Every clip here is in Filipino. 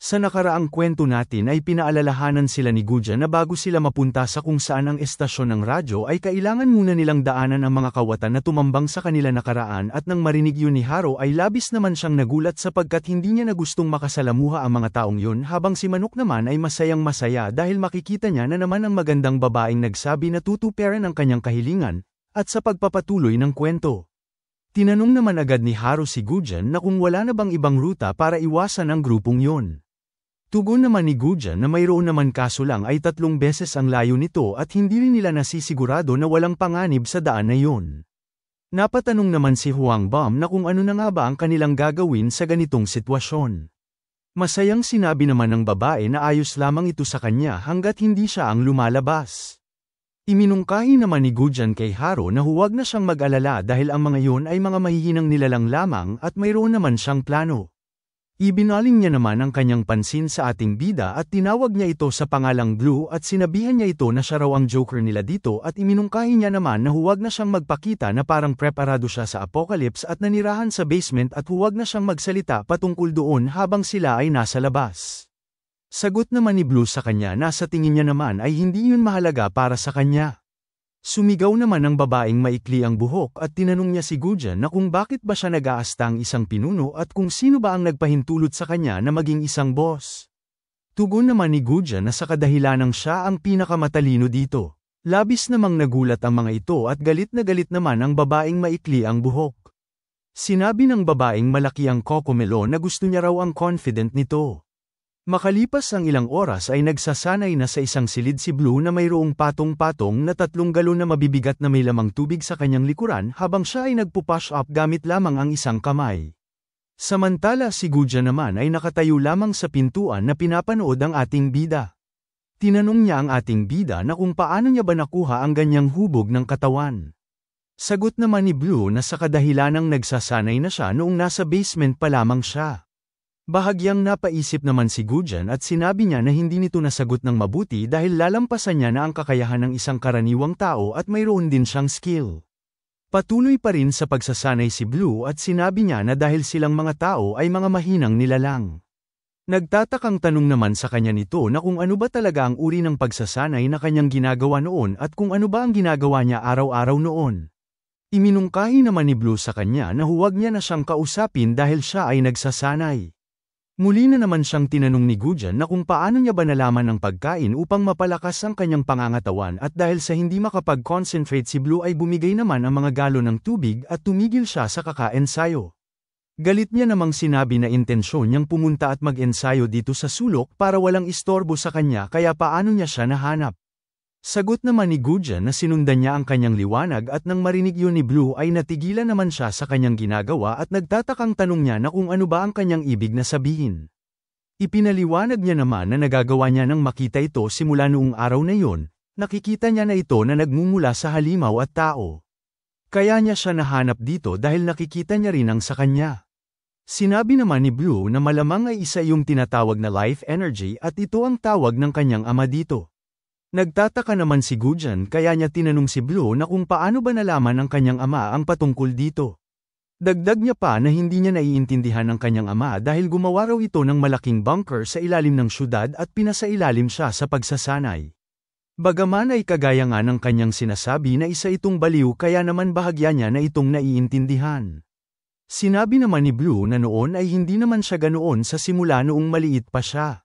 Sa nakaraang kwento natin ay pinaalalahanan sila ni Guja na bago sila mapunta sa kung saan ang estasyon ng radyo ay kailangan muna nilang daanan ang mga kawatan na tumambang sa kanila nakaraan at nang marinig yun ni Haro ay labis naman siyang nagulat sapagkat hindi niya na gustong makasalamuha ang mga taong yun habang si Manok naman ay masayang masaya dahil makikita niya na naman ang magandang babaeng nagsabi na tutuparan ang kanyang kahilingan, at sa pagpapatuloy ng kwento. Tinanong naman agad ni Haro si Gujan na kung wala na bang ibang ruta para iwasan ang grupong yun. Tugon naman ni Gujan na mayroon naman kaso lang ay 3 beses ang layo nito at hindi rin nila nasisigurado na walang panganib sa daan na yun. Napatanong naman si Huang Bam na kung ano na nga ba ang kanilang gagawin sa ganitong sitwasyon. Masayang sinabi naman ng babae na ayos lamang ito sa kanya hanggat hindi siya ang lumalabas. Iminungkahi naman ni Gujan kay Haro na huwag na siyang mag-alala dahil ang mga yun ay mga mahihinang nilalang lamang at mayroon naman siyang plano. Ibinaling niya naman ang kanyang pansin sa ating bida at tinawag niya ito sa pangalang Blue at sinabihan niya ito na siya raw ang Joker nila dito at iminungkahi niya naman na huwag na siyang magpakita na parang preparado siya sa apocalypse at nanirahan sa basement at huwag na siyang magsalita patungkol doon habang sila ay nasa labas. Sagot naman ni Blue sa kanya na sa tingin niya naman ay hindi yun mahalaga para sa kanya. Sumigaw naman ang babaeng maikli ang buhok at tinanong niya si Gujan na kung bakit ba siya nag-aastang isang pinuno at kung sino ba ang nagpahintulot sa kanya na maging isang boss. Tugon naman ni Gujan na sa kadahilanang siya ang pinakamatalino dito. Labis namang nagulat ang mga ito at galit na galit naman ang babaeng maikli ang buhok. Sinabi ng babaeng malaki ang kokomelo na gusto niya raw ang confident nito. Makalipas ang ilang oras ay nagsasanay na sa isang silid si Blue na mayroong patong-patong na 3 galon na mabibigat na may lamang tubig sa kanyang likuran habang siya ay nagpupush up gamit lamang ang isang kamay. Samantala si Guja naman ay nakatayo lamang sa pintuan na pinapanood ang ating bida. Tinanong niya ang ating bida na kung paano niya ba nakuha ang ganyang hubog ng katawan. Sagot naman ni Blue na sa kadahilanang nagsasanay na siya noong nasa basement pa lamang siya. Bahagyang napaisip naman si Gujan at sinabi niya na hindi nito nasagot ng mabuti dahil lalampasan niya na ang kakayahan ng isang karaniwang tao at mayroon din siyang skill. Patuloy pa rin sa pagsasanay si Blue at sinabi niya na dahil silang mga tao ay mga mahinang nilalang. Nagtatakang tanong naman sa kanya nito na kung ano ba talaga ang uri ng pagsasanay na kanyang ginagawa noon at kung ano ba ang ginagawa niya araw-araw noon. Iminungkahi naman ni Blue sa kanya na huwag niya na siyang kausapin dahil siya ay nagsasanay. Muli na naman siyang tinanong ni Gujan na kung paano niya ba nalaman ng pagkain upang mapalakas ang kanyang pangangatawan at dahil sa hindi makapag-concentrate si Blue ay bumigay naman ang mga galon ng tubig at tumigil siya sa kakaensayo. Galit niya namang sinabi na intensyon niyang pumunta at mag-ensayo dito sa sulok para walang istorbo sa kanya kaya paano niya siya nahanap. Sagot naman ni Gujan na sinundan niya ang kanyang liwanag at nang marinig yun ni Blue ay natigilan naman siya sa kanyang ginagawa at nagtatakang tanong niya na kung ano ba ang kanyang ibig na sabihin. Ipinaliwanag niya naman na nagagawa niya nang makita ito simula noong araw na yun, nakikita niya na ito na nagmumula sa halimaw at tao. Kaya niya siya nahanap dito dahil nakikita niya rin ang sa kanya. Sinabi naman ni Blue na malamang ay isa yung tinatawag na life energy at ito ang tawag ng kanyang ama dito. Nagtataka naman si Gujan kaya niya tinanong si Blue na kung paano ba nalaman ng kanyang ama ang patungkol dito. Dagdag niya pa na hindi niya naiintindihan ng kanyang ama dahil gumawa raw ito ng malaking bunker sa ilalim ng syudad at pinasailalim siya sa pagsasanay. Bagaman ay kagaya nga ng kanyang sinasabi na isa itong baliw kaya naman bahagya niya na itong naiintindihan. Sinabi naman ni Blue na noon ay hindi naman siya ganoon sa simula noong maliit pa siya.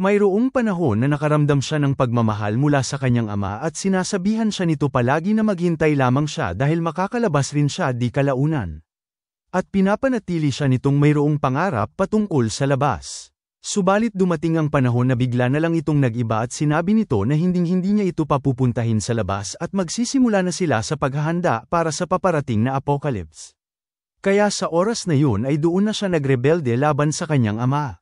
Mayroong panahon na nakaramdam siya ng pagmamahal mula sa kanyang ama at sinasabihan siya nito palagi na maghintay lamang siya dahil makakalabas rin siya di kalaunan. At pinapanatili siya nitong mayroong pangarap patungkol sa labas. Subalit dumating ang panahon na bigla na lang itong nag-iba at sinabi nito na hinding-hindi niya ito papupuntahin sa labas at magsisimula na sila sa paghahanda para sa paparating na apocalypse. Kaya sa oras na yun ay doon na siya nagrebelde laban sa kanyang ama.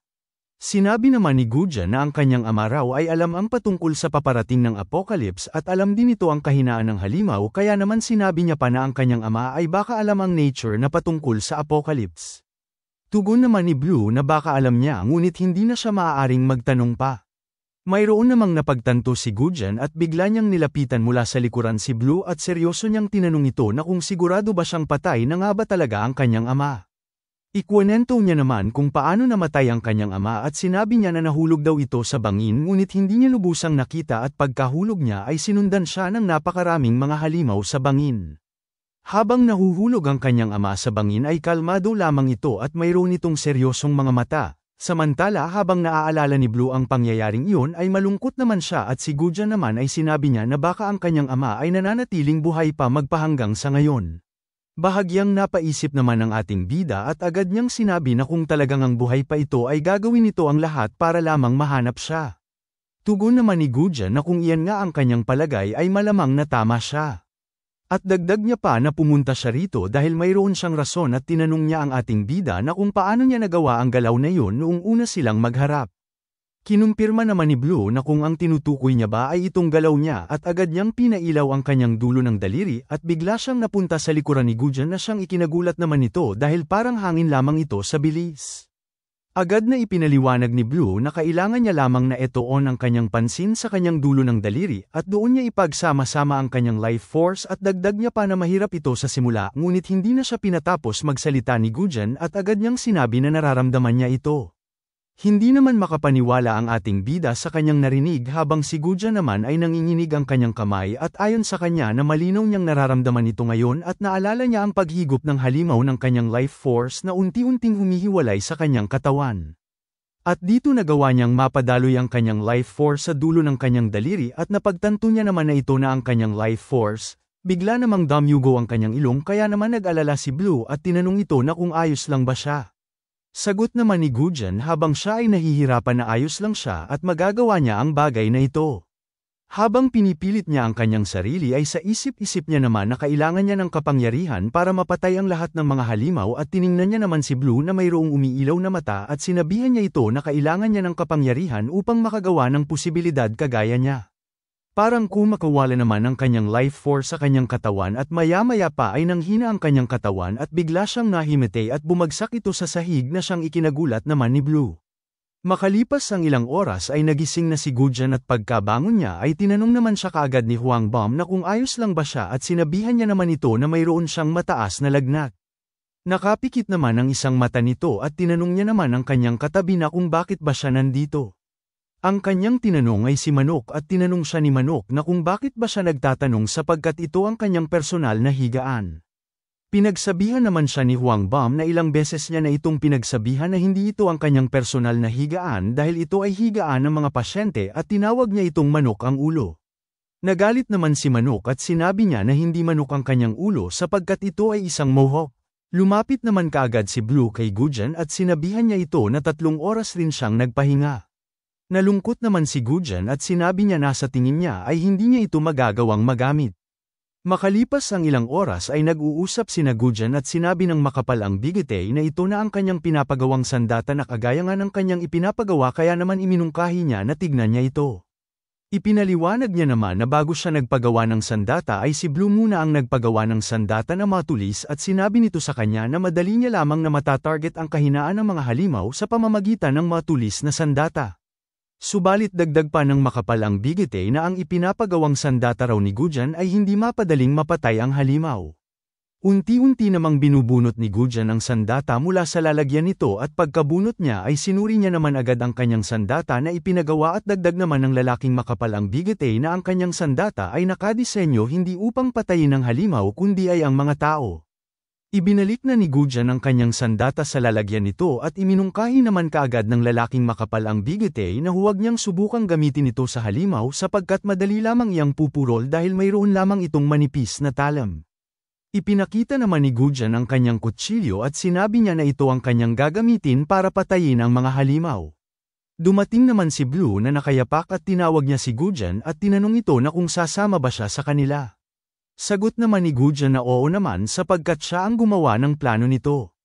Sinabi naman ni Guja na ang kanyang ama raw ay alam ang patungkol sa paparating ng apocalypse at alam din ito ang kahinaan ng halimaw kaya naman sinabi niya pa na ang kanyang ama ay baka alam ang nature na patungkol sa apocalypse. Tugon naman ni Blue na baka alam niya ngunit hindi na siya maaaring magtanong pa. Mayroon namang napagtanto si Gujan at bigla niyang nilapitan mula sa likuran si Blue at seryoso niyang tinanong ito na kung sigurado ba siyang patay na nga ba talaga ang kanyang ama. Ikwento niya naman kung paano namatay ang kanyang ama at sinabi niya na nahulog daw ito sa bangin ngunit hindi niya lubusang nakita at pagkahulog niya ay sinundan siya ng napakaraming mga halimaw sa bangin. Habang nahuhulog ang kanyang ama sa bangin ay kalmado lamang ito at mayroon itong seryosong mga mata. Samantala habang naaalala ni Blue ang pangyayaring iyon ay malungkot naman siya at si Gujan naman ay sinabi niya na baka ang kanyang ama ay nananatiling buhay pa magpahanggang sa ngayon. Bahagyang napaisip naman ng ating bida at agad niyang sinabi na kung talagang ang buhay pa ito ay gagawin nito ang lahat para lamang mahanap siya. Tugon naman ni Gujan na kung iyan nga ang kanyang palagay ay malamang na tama siya. At dagdag niya pa na pumunta siya rito dahil mayroon siyang rason at tinanong niya ang ating bida na kung paano niya nagawa ang galaw na iyon noong una silang magharap. Kinumpirma naman ni Blue na kung ang tinutukoy niya ba ay itong galaw niya at agad niyang pinailaw ang kanyang dulo ng daliri at bigla siyang napunta sa likuran ni Gujan na siyang ikinagulat naman nito dahil parang hangin lamang ito sa bilis. Agad na ipinaliwanag ni Blue na kailangan niya lamang na etoon ang kanyang pansin sa kanyang dulo ng daliri at doon niya ipagsama-sama ang kanyang life force at dagdag niya pa na mahirap ito sa simula ngunit hindi na siya pinatapos magsalita ni Gujan at agad niyang sinabi na nararamdaman niya ito. Hindi naman makapaniwala ang ating bida sa kanyang narinig habang si Gujan naman ay nanginginig ang kanyang kamay at ayon sa kanya na malinaw niyang nararamdaman ito ngayon at naalala niya ang paghigop ng halimaw ng kanyang life force na unti-unting humihiwalay sa kanyang katawan. At dito nagawa niyang mapadaloy ang kanyang life force sa dulo ng kanyang daliri at napagtanto niya naman na ito na ang kanyang life force. Bigla namang damyugo ang kanyang ilong kaya naman nag-alala si Blue at tinanong ito na kung ayos lang ba siya. Sagot naman ni Gujan habang siya ay nahihirapan na ayos lang siya at magagawa niya ang bagay na ito. Habang pinipilit niya ang kanyang sarili ay sa isip-isip niya naman na kailangan niya ng kapangyarihan para mapatay ang lahat ng mga halimaw at tiningnan niya naman si Blue na mayroong umiilaw na mata at sinabihan niya ito na kailangan niya ng kapangyarihan upang makagawa ng posibilidad kagaya niya. Parang kumakawala naman ang kanyang life force sa kanyang katawan at maya-maya pa ay nanghina ang kanyang katawan at bigla siyang nahimete at bumagsak ito sa sahig na siyang ikinagulat naman ni Blue. Makalipas ang ilang oras ay nagising na si Gujan at pagkabangon niya ay tinanong naman siya kaagad ni Huang Bam na kung ayos lang ba siya at sinabihan niya naman ito na mayroon siyang mataas na lagnat. Nakapikit naman ang isang mata nito at tinanong niya naman ang kanyang katabi na kung bakit ba siya nandito. Ang kanyang tinanong ay si Manok at tinanong siya ni Manok na kung bakit ba siya nagtatanong sapagkat ito ang kanyang personal na higaan. Pinagsabihan naman siya ni Huang Bam na ilang beses niya na itong pinagsabihan na hindi ito ang kanyang personal na higaan dahil ito ay higaan ng mga pasyente at tinawag niya itong manok ang ulo. Nagalit naman si Manok at sinabi niya na hindi manok ang kanyang ulo sapagkat ito ay isang mohawk. Lumapit naman kaagad si Blue kay Gujan at sinabihan niya ito na 3 oras rin siyang nagpahinga. Nalungkot naman si Gujan at sinabi niya na sa tingin niya ay hindi niya ito magagawang magamit. Makalipas ang ilang oras ay nag-uusap sina Gujan at sinabi ng makapal ang Bigitay na ito na ang kanyang pinapagawang sandata na kagaya nga ng kanyang ipinapagawa kaya naman iminungkahi niya na tignan niya ito. Ipinaliwanag niya naman na bago siya nagpagawa ng sandata ay si Blue muna ang nagpagawa ng sandata na matulis at sinabi nito sa kanya na madali niya lamang na matatarget ang kahinaan ng mga halimaw sa pamamagitan ng matulis na sandata. Subalit dagdag pa ng makapal ang Bigitay na ang ipinapagawang sandata raw ni Gujan ay hindi mapadaling mapatay ang halimaw. Unti-unti namang binubunot ni Gujan ang sandata mula sa lalagyan nito at pagkabunot niya ay sinuri niya naman agad ang kanyang sandata na ipinagawa at dagdag naman ng lalaking makapal ang Bigitay na ang kanyang sandata ay nakadisenyo hindi upang patayin ang halimaw kundi ay ang mga tao. Ibinalik na ni Gujan ang kanyang sandata sa lalagyan nito at iminungkahi naman kaagad ng lalaking makapal ang Bigitay na huwag niyang subukang gamitin ito sa halimaw sapagkat madali lamang iyang pupurol dahil mayroon lamang itong manipis na talam. Ipinakita naman ni Gujan ang kanyang kutsilyo at sinabi niya na ito ang kanyang gagamitin para patayin ang mga halimaw. Dumating naman si Blue na nakayapak at tinawag niya si Gujan at tinanong ito na kung sasama ba siya sa kanila. Sagot naman ni Gujan na oo naman sapagkat siya ang gumawa ng plano nito.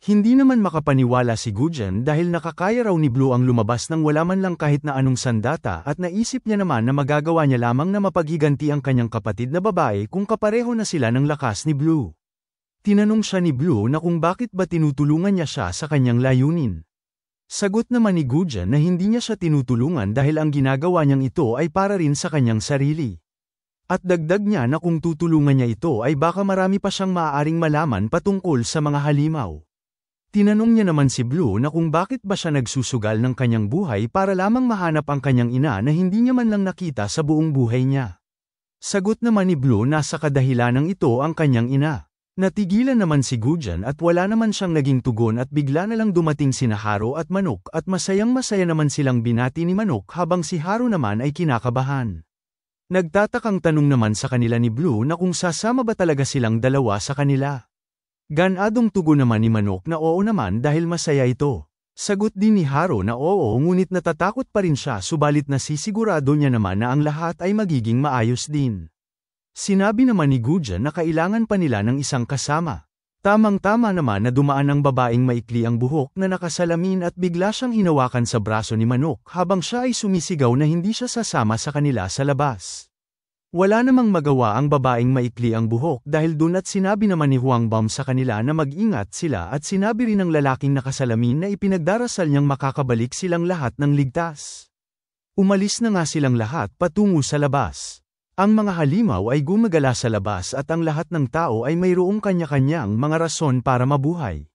Hindi naman makapaniwala si Gujan dahil nakakaya raw ni Blue ang lumabas nang wala man lang kahit na anong sandata at naisip niya naman na magagawa niya lamang na mapaghiganti ang kanyang kapatid na babae kung kapareho na sila ng lakas ni Blue. Tinanong siya ni Blue na kung bakit ba tinutulungan niya siya sa kanyang layunin. Sagot naman ni Gujan na hindi niya siya tinutulungan dahil ang ginagawa niyang ito ay para rin sa kanyang sarili. At dagdag niya na kung tutulungan niya ito ay baka marami pa siyang maaaring malaman patungkol sa mga halimaw. Tinanong niya naman si Blue na kung bakit ba siya nagsusugal ng kanyang buhay para lamang mahanap ang kanyang ina na hindi niya man lang nakita sa buong buhay niya. Sagot naman ni Blue na sa kadahilanang ito ang kanyang ina. Natigilan naman si Gujan at wala naman siyang naging tugon at bigla na lang dumating sina Haro at Manok at masayang-masaya naman silang binati ni Manok habang si Haro naman ay kinakabahan. Nagtatakang tanong naman sa kanila ni Blue na kung sasama ba talaga silang dalawa sa kanila. Ganadong tugon naman ni Manok na oo naman dahil masaya ito. Sagot din ni Haro na oo ngunit natatakot pa rin siya subalit nasisigurado niya naman na ang lahat ay magiging maayos din. Sinabi naman ni Gujan na kailangan pa nila ng isang kasama. Tamang-tama naman na dumaan ang babaeng maikli ang buhok na nakasalamin at bigla siyang hinawakan sa braso ni Manok habang siya ay sumisigaw na hindi siya sasama sa kanila sa labas. Wala namang magawa ang babaeng maikli ang buhok dahil dun at sinabi naman ni Huang Bam sa kanila na mag-ingat sila at sinabi rin ng lalaking nakasalamin na ipinagdarasal niyang makakabalik silang lahat ng ligtas. Umalis na nga silang lahat patungo sa labas. Ang mga halimaw ay gumagala sa labas at ang lahat ng tao ay mayroong kanya-kanyang mga rason para mabuhay.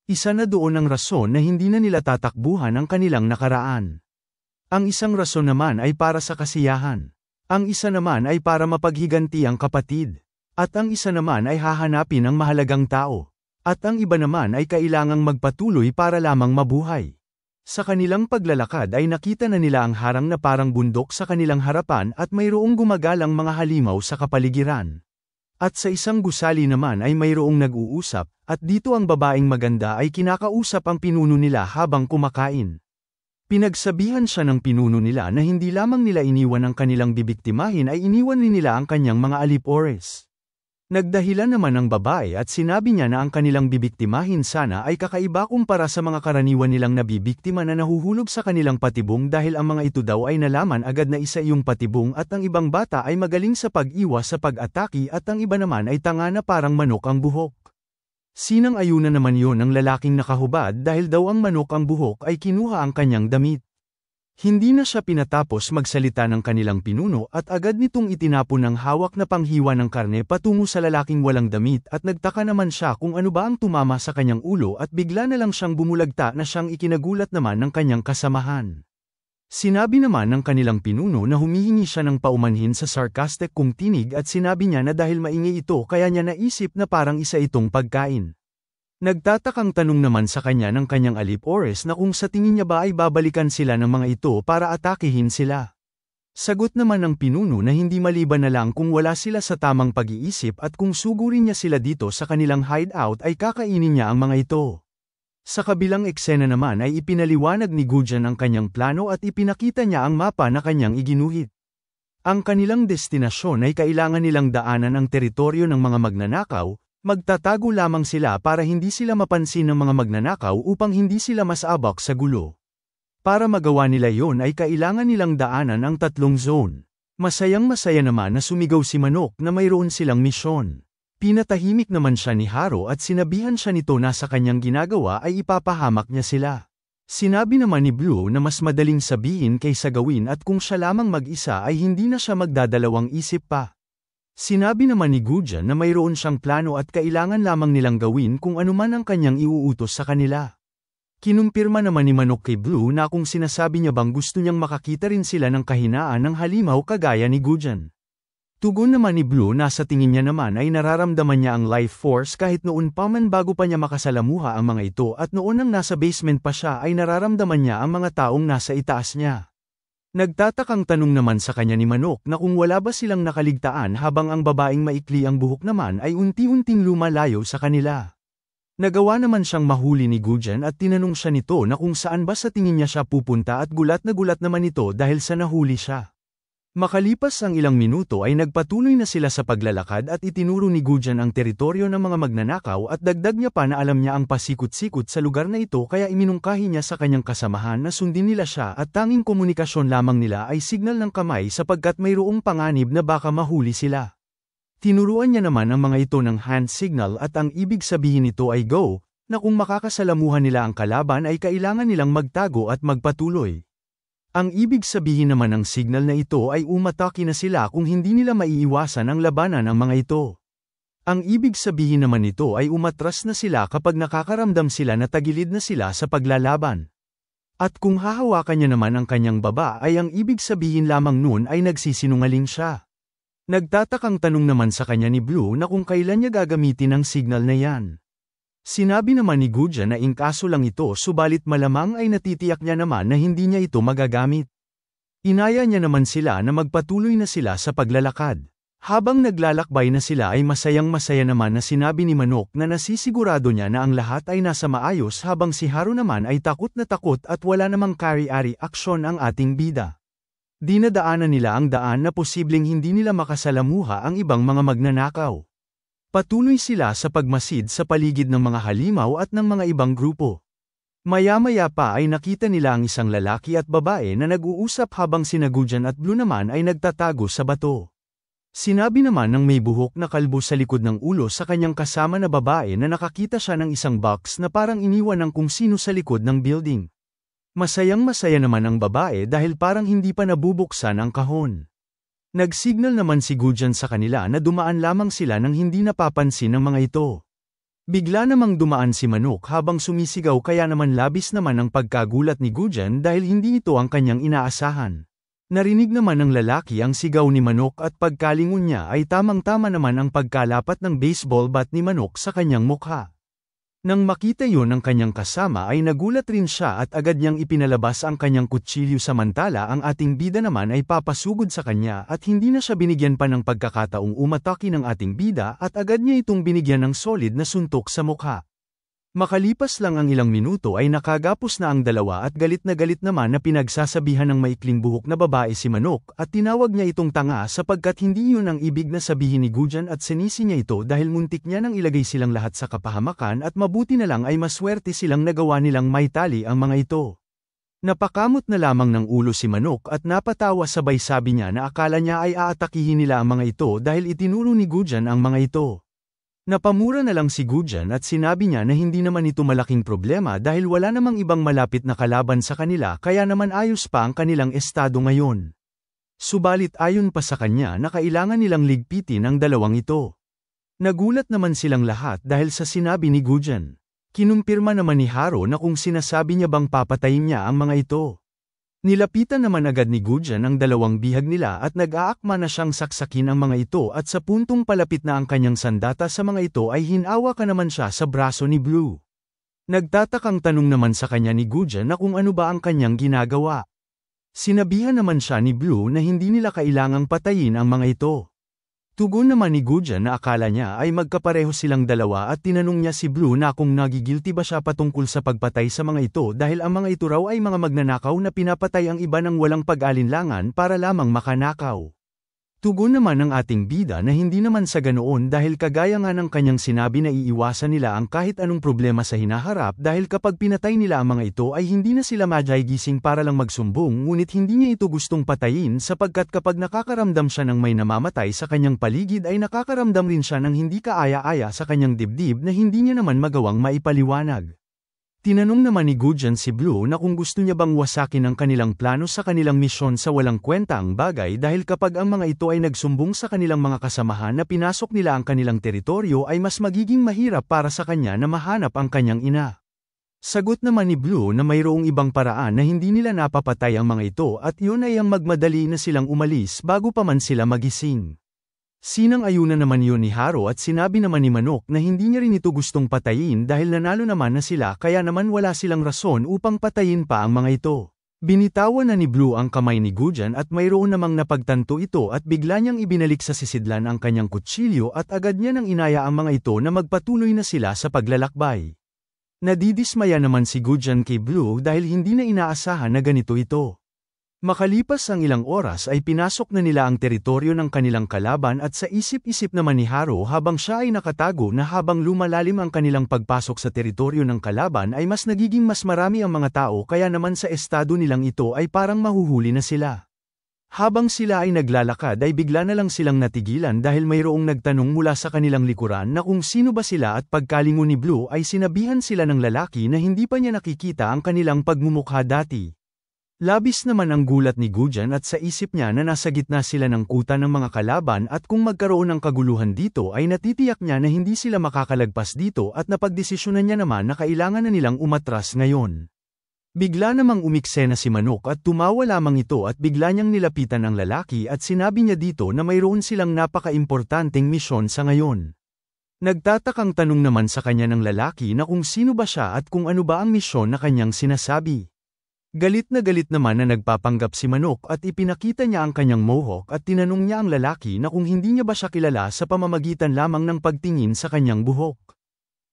Isa na doon ang rason na hindi na nila tatakbuhan ang kanilang nakaraan. Ang isang rason naman ay para sa kasiyahan. Ang isa naman ay para mapaghiganti ang kapatid. At ang isa naman ay hahanapin ang mahalagang tao. At ang iba naman ay kailangang magpatuloy para lamang mabuhay. Sa kanilang paglalakad ay nakita na nila ang harang na parang bundok sa kanilang harapan at mayroong gumagalang mga halimaw sa kapaligiran. At sa isang gusali naman ay mayroong nag-uusap, at dito ang babaeng maganda ay kinakausap ang pinuno nila habang kumakain. Pinagsabihan siya ng pinuno nila na hindi lamang nila iniwan ang kanilang bibiktimahin ay iniwan rin nila ang kanyang mga alipores. Nagdahilan naman ang babae at sinabi niya na ang kanilang bibiktimahin sana ay kakaiba kumpara sa mga karaniwan nilang nabibiktima na nahuhulog sa kanilang patibong dahil ang mga ito daw ay nalaman agad na isa iyong patibong at ang ibang bata ay magaling sa pag-iwas sa pag-ataki at ang iba naman ay tanga na parang manok ang buhok. Sinang-ayunan naman yon ng lalaking nakahubad dahil daw ang manok ang buhok ay kinuha ang kanyang damit. Hindi na siya pinatapos magsalita ng kanilang pinuno at agad nitong itinapon ang hawak na panghiwa ng karne patungo sa lalaking walang damit at nagtaka naman siya kung ano ba ang tumama sa kanyang ulo at bigla na lang siyang bumulagta na siyang ikinagulat naman ng kanyang kasamahan. Sinabi naman ng kanilang pinuno na humihingi siya ng paumanhin sa sarcastic kong tinig at sinabi niya na dahil maingay ito kaya niya naisip na parang isa itong pagkain. Nagtatakang tanong naman sa kanya ng kanyang alipores na kung sa tingin niya ba ay babalikan sila ng mga ito para atakihin sila. Sagot naman ng pinuno na hindi maliban na lang kung wala sila sa tamang pag-iisip at kung sugurin niya sila dito sa kanilang hideout ay kakainin niya ang mga ito. Sa kabilang eksena naman ay ipinaliwanag ni Gujan ang kanyang plano at ipinakita niya ang mapa na kanyang iginuhit. Ang kanilang destinasyon ay kailangan nilang daanan ang teritoryo ng mga magnanakaw. Magtatago lamang sila para hindi sila mapansin ng mga magnanakaw upang hindi sila masabak sa gulo. Para magawa nila yon ay kailangan nilang daanan ang tatlong zone. Masayang-masaya naman na sumigaw si Manok na mayroon silang misyon. Pinatahimik naman siya ni Haro at sinabihan siya nito na sa kanyang ginagawa ay ipapahamak niya sila. Sinabi naman ni Blue na mas madaling sabihin kaysa gawin at kung siya lamang mag-isa ay hindi na siya magdadalawang isip pa. Sinabi naman ni Gujan na mayroon siyang plano at kailangan lamang nilang gawin kung anuman ang kanyang iuutos sa kanila. Kinumpirma naman ni Manok kay Blue na kung sinasabi niya bang gusto niyang makakita rin sila ng kahinaan ng halimaw kagaya ni Gujan. Tugon naman ni Blue na sa tingin niya naman ay nararamdaman niya ang life force kahit noon pa man bago pa niya makasalamuha ang mga ito at noon nang nasa basement pa siya ay nararamdaman niya ang mga taong nasa itaas niya. Nagtatakang tanong naman sa kanya ni Manok na kung wala ba silang nakaligtaan habang ang babaeng maikli ang buhok naman ay unti-unting lumalayo sa kanila. Nagawa naman siyang mahuli ni Gujan at tinanong siya nito na kung saan ba sa tingin niya siya pupunta at gulat na gulat naman ito dahil sa nahuli siya. Makalipas ang ilang minuto ay nagpatuloy na sila sa paglalakad at itinuro ni Gujan ang teritoryo ng mga magnanakaw at dagdag niya pa na alam niya ang pasikot-sikot sa lugar na ito kaya iminungkahi niya sa kanyang kasamahan na sundin nila siya at tanging komunikasyon lamang nila ay signal ng kamay sapagkat mayroong panganib na baka mahuli sila. Tinuruan niya naman ang mga ito ng hand signal at ang ibig sabihin nito ay go, na kung makakasalamuhan nila ang kalaban ay kailangan nilang magtago at magpatuloy. Ang ibig sabihin naman ng signal na ito ay umatake na sila kung hindi nila maiiwasan ang labanan ng mga ito. Ang ibig sabihin naman nito ay umatras na sila kapag nakakaramdam sila na tagilid na sila sa paglalaban. At kung hahawakan niya naman ang kanyang baba ay ang ibig sabihin lamang nun ay nagsisinungaling siya. Nagtatakang tanong naman sa kanya ni Blue na kung kailan niya gagamitin ang signal na yan. Sinabi naman ni Gujan na ingkaso lang ito subalit malamang ay natitiyak niya naman na hindi niya ito magagamit. Inaya niya naman sila na magpatuloy na sila sa paglalakad. Habang naglalakbay na sila ay masayang-masaya naman na sinabi ni Manok na nasisigurado niya na ang lahat ay nasa maayos habang si Haru naman ay takot na takot at wala namang kari-ari aksyon ang ating bida. Dinadaanan nila ang daan na posibleng hindi nila makasalamuha ang ibang mga magnanakaw. Patuloy sila sa pagmasid sa paligid ng mga halimaw at ng mga ibang grupo. Maya-maya pa ay nakita nila ang isang lalaki at babae na nag-uusap habang sina Gujan at Blue naman ay nagtatago sa bato. Sinabi naman ng may buhok na kalbo sa likod ng ulo sa kanyang kasama na babae na nakakita siya ng isang box na parang iniwan ng kung sino sa likod ng building. Masayang-masaya naman ang babae dahil parang hindi pa nabubuksan ang kahon. Nagsignal naman si Gujan sa kanila na dumaan lamang sila nang hindi napapansin ng mga ito. Bigla namang dumaan si Manok habang sumisigaw kaya naman labis naman ang pagkagulat ni Gujan dahil hindi ito ang kanyang inaasahan. Narinig naman ng lalaki ang sigaw ni Manok at pagkalingon niya ay tamang-tama naman ang pagkalapat ng baseball bat ni Manok sa kanyang mukha. Nang makita yon ng kanyang kasama ay nagulat rin siya at agad niyang ipinalabas ang kanyang kutsilyo samantala ang ating bida naman ay papasugod sa kanya at hindi na siya binigyan pa ng pagkakataong umatake ng ating bida at agad niya itong binigyan ng solid na suntok sa mukha. Makalipas lang ang ilang minuto ay nakagapos na ang dalawa at galit naman na pinagsasabihan ng maikling buhok na babae si Manok at tinawag niya itong tanga sapagkat hindi yun ang ibig na sabihin ni Gujan at sinisi niya ito dahil muntik niya nang ilagay silang lahat sa kapahamakan at mabuti na lang ay maswerte silang nagawa nilang maitali ang mga ito. Napakamot na lamang ng ulo si Manok at napatawa sabay sabi niya na akala niya ay aatakihin nila ang mga ito dahil itinuro ni Gujan ang mga ito. Napamura na lang si Gujan at sinabi niya na hindi naman ito malaking problema dahil wala namang ibang malapit na kalaban sa kanila kaya naman ayos pa ang kanilang estado ngayon. Subalit ayon pa sa kanya na kailangan nilang ligpitin ang dalawang ito. Nagulat naman silang lahat dahil sa sinabi ni Gujan. Kinumpirma naman ni Haru na kung sinasabi niya bang papatayin niya ang mga ito. Nilapitan naman agad ni Gujan ang dalawang bihag nila at nag-aakma na siyang saksakin ang mga ito at sa puntong palapit na ang kanyang sandata sa mga ito ay hinawa ka naman siya sa braso ni Blue. Nagtatakang tanong naman sa kanya ni Gujan na kung ano ba ang kanyang ginagawa. Sinabihan naman siya ni Blue na hindi nila kailangang patayin ang mga ito. Tugon naman ni Gujan na akala niya ay magkapareho silang dalawa at tinanong niya si Blue na kung nagigilty ba siya patungkol sa pagpatay sa mga ito dahil ang mga ito raw ay mga magnanakaw na pinapatay ang iba ng walang pag-alinlangan para lamang makanakaw. Tugon naman ng ating bida na hindi naman sa ganoon dahil kagaya nga ng kanyang sinabi na iiwasan nila ang kahit anong problema sa hinaharap dahil kapag pinatay nila ang mga ito ay hindi na sila gising para lang magsumbong ngunit hindi niya ito gustong patayin sapagkat kapag nakakaramdam siya ng may namamatay sa kanyang paligid ay nakakaramdam rin siya ng hindi kaaya-aya sa kanyang dibdib na hindi niya naman magawang maipaliwanag. Tinanong naman ni Gujan si Blue na kung gusto niya bang wasakin ang kanilang plano sa kanilang misyon sa walang kwentang bagay dahil kapag ang mga ito ay nagsumbong sa kanilang mga kasamahan na pinasok nila ang kanilang teritoryo ay mas magiging mahirap para sa kanya na mahanap ang kanyang ina. Sagot naman ni Blue na mayroong ibang paraan na hindi nila napapatay ang mga ito at yun ay ang magmadali na silang umalis bago pa man sila magising. Sinang-ayunan naman yun ni Haru at sinabi naman ni Manok na hindi niya rin ito gustong patayin dahil nanalo naman na sila kaya naman wala silang rason upang patayin pa ang mga ito. Binitawan na ni Blue ang kamay ni Gujan at mayroon namang napagtanto ito at bigla niyang ibinalik sa sisidlan ang kanyang kutsilyo at agad niya nang inaya ang mga ito na magpatuloy na sila sa paglalakbay. Nadidismaya naman si Gujan kay Blue dahil hindi na inaasahan na ganito ito. Makalipas ang ilang oras ay pinasok na nila ang teritoryo ng kanilang kalaban at sa isip-isip naman ni Haru habang siya ay nakatago na habang lumalalim ang kanilang pagpasok sa teritoryo ng kalaban ay mas nagiging mas marami ang mga tao kaya naman sa estado nilang ito ay parang mahuhuli na sila. Habang sila ay naglalakad ay bigla na lang silang natigilan dahil mayroong nagtanong mula sa kanilang likuran na kung sino ba sila at pagkalingon ni Blue ay sinabihan sila ng lalaki na hindi pa niya nakikita ang kanilang pagmumukha dati. Labis naman ang gulat ni Gujan at sa isip niya na nasa gitna sila ng kuta ng mga kalaban at kung magkaroon ng kaguluhan dito ay natitiyak niya na hindi sila makakalagpas dito at napagdesisyonan niya naman na kailangan na nilang umatras ngayon. Bigla namang umiksena si Manok at tumawa lamang ito at bigla niyang nilapitan ang lalaki at sinabi niya dito na mayroon silang napaka-importanteng misyon sa ngayon. Nagtatakang tanong naman sa kanya ng lalaki na kung sino ba siya at kung ano ba ang misyon na kanyang sinasabi. Galit naman na nagpapanggap si Manok at ipinakita niya ang kanyang mohawk at tinanong niya ang lalaki na kung hindi niya ba siya kilala sa pamamagitan lamang ng pagtingin sa kanyang buhok.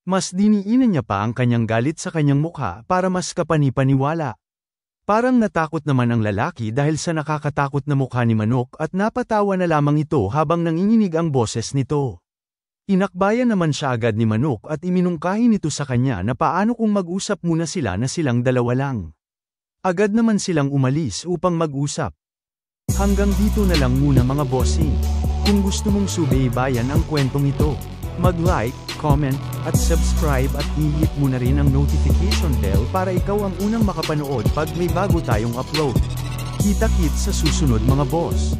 Mas diniinan niya pa ang kanyang galit sa kanyang mukha para mas kapani-paniwala. Parang natakot naman ang lalaki dahil sa nakakatakot na mukha ni Manok at napatawa na lamang ito habang nanginginig ang boses nito. Inakbayan naman siya agad ni Manok at iminungkahi nito sa kanya na paano kung mag-usap muna sila na silang dalawa lang. Agad naman silang umalis upang mag-usap. Hanggang dito na lang muna mga bossing. Kung gusto mong subaybayan ang kwentong ito, mag-like, comment, at subscribe at i-hit mo na rin ang notification bell para ikaw ang unang makapanood pag may bago tayong upload. Kita-kits sa susunod mga boss.